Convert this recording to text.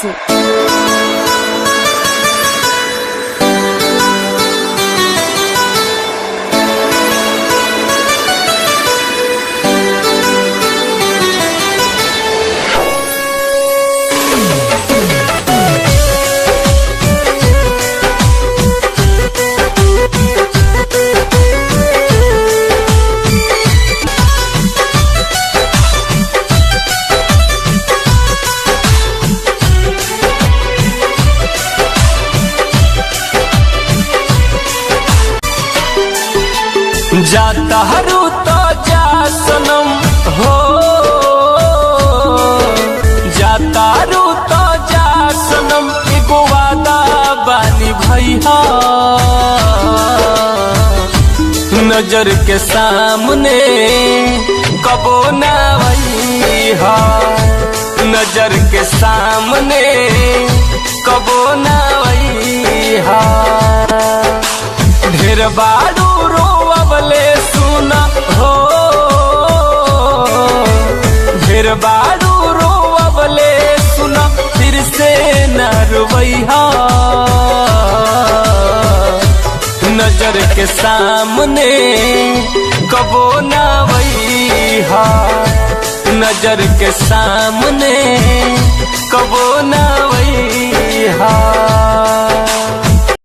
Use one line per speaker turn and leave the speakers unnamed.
से।
जाता हरू तो जा सनम हो, जाता हरू तो जा सनम, एगो वादा बानी भैया नजर के सामने कबो ना वैहा, नजर के सामने कबो ना वैहा। ढेर बारू रोवले सुना हो, ढेर बारू रोवले सुना, फिर से न रुवैया नजर के सामने कबो ना वैहा, नजर के सामने कबो ना वैहा।